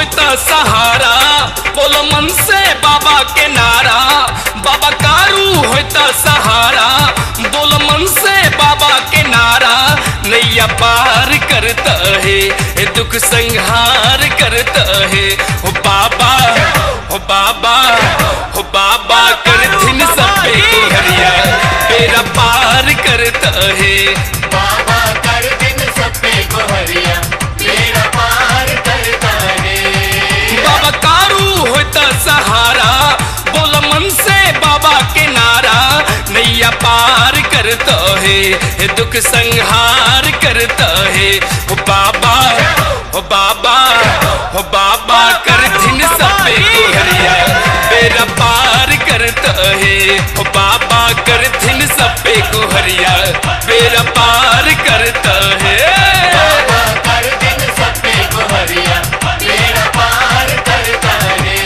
होता सहारा, बोलो मन से बाबा के नारा। बाबा कारू होता सहारा, बोलो मन से बाबा के नारा। नैया पार करता है, दुख संहार करता है। हो बाबा, हो बाबा, हो बाबा करथिन सब पे गोहरिया, बेड़ा पार करता है। बाबा कर दिन सब पे गोहरिया, बेड़ा पार करता है। बाबा कारू होता सहारा, बोला मन से बाबा के नारा। नैया पार करता है, दुख संहार करता है। हो बाबा, हो बाबा, हो बाबा करथिन सब पे गोहरिया, बेड़ा पार करता है। हो बाबा करथिन सब पे गोहरिया, बेड़ा पार करता है। बाबा कर दिन सब पे गोहरिया, बेड़ा पार करता है।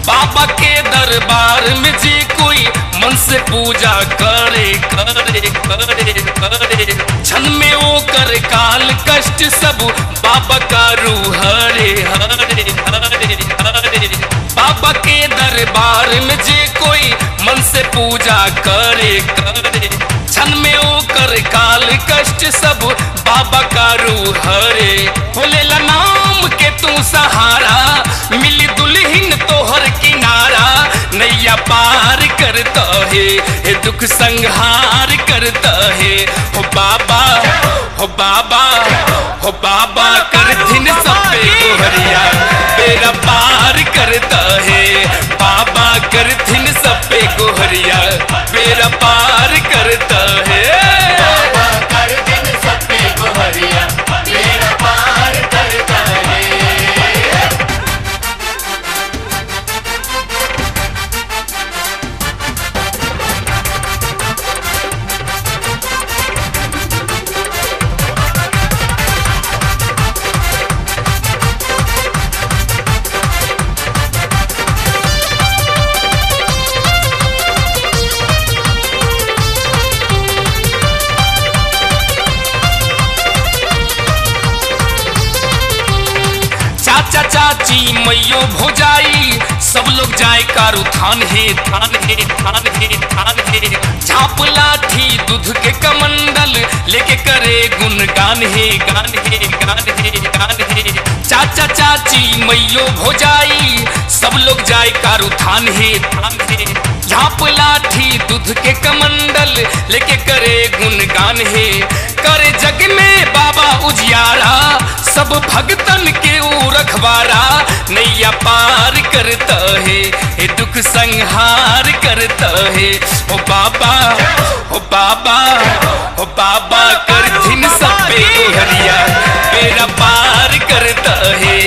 बाबा के दरबार में जे कोई मन से पूजा करे करे करे करे, क्षण में वो कर काल कष्ट सब बाबा का रूह हरे हरे हरे हरे। बाबा के दरबार में जे कोई मन से पूजा करे करे, क्षण में वो कर काल कष्ट सब बाबा का रूह हरे। भोलेला नाम के तू सहारा, मिली दुल्हन तोहर किनारा। नैया पार करता है, दुख संहार करता है। हो बाबा, हो बाबा, हो बाबा करथिन सब पे गोहरिया, बेड़ा पार करता है। बाबा करथिन सब पे गोहरिया, बेड़ा पार करता है। बाबा कर दिन सब पे गोहरिया, बेड़ा पार करता है। चाचा चाची मैयो भोजाई सब लोग जाए कारू थान है थान है थान है थान है। झाप लाठी दूध के कमंडल लेके करे गुणगान है गान है गान है गान है। चाचा चाची मैयो भोजाई सब लोग जाए कारू थान है थान है। झाप लाठी दूध के कमंडल लेके करे गुणगान है। करे जग में बाबा उजियारा, सब भगतन के ऊ रखवारा। नैया पार करता है, दुख संहार करता है। ओ बाबा, ओ बाबा, ओ बाबा करथिन सब पे गोहरिया, बेड़ा पार करता है।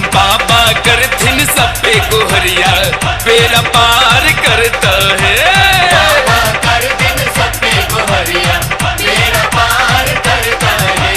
बाबा करथिन सब पे गोहरिया, बेड़ा पार करता है। बाबा कर दिन सब पे गोहरिया, बेड़ा पार करता है।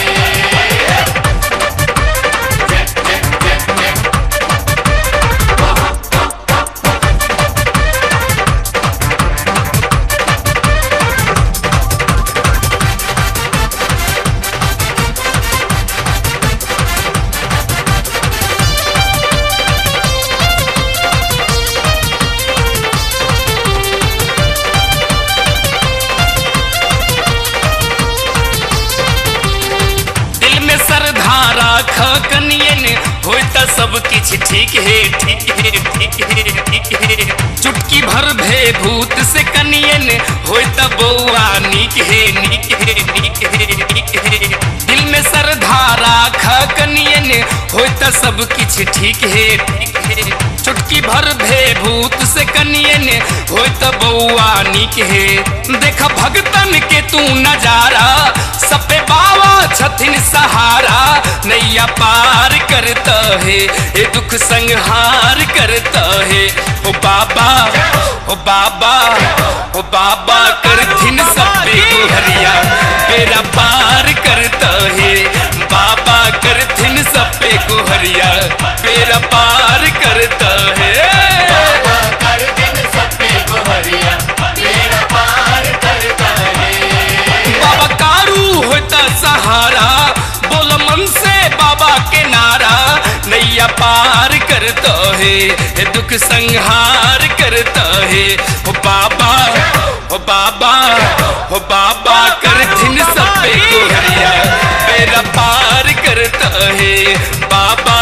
कनियन होता सब किछ ठीक है ठीक है ठीक है ठीक है। चुटकी भर भे भूत से कनियन होता बउआ नीक है नीक है नीक है नीक है। दिल में श्रद्धा राख कनियन होता सब किछ ठीक है ठीक है। चुटकी भर भे भूत से कनियन हो त बउआ निक हे। देख भगतन के तू नजारा सब पे बाबा छथिन सहारा, नैया पार करता है ये दुख संहार करता है। ओ बाबा ओ बाबा ओ बाबा करथिन सब पे गोहरिया बेड़ा पार करता है। बाबा करथिन सब पे गोहरिया बेड़ा पार करता है। बाबा कर दिन सब पे गोहरिया बेड़ा पार करता है। बाबा कारू होता सहारा बोल मन से बाबा के नारा, नैया पार करता है ये दुख संहार करता है। ओ बाबा ओ बाबा ओ बाबा करथिन सब पे गोहरिया बेड़ा पार करता है। बाबा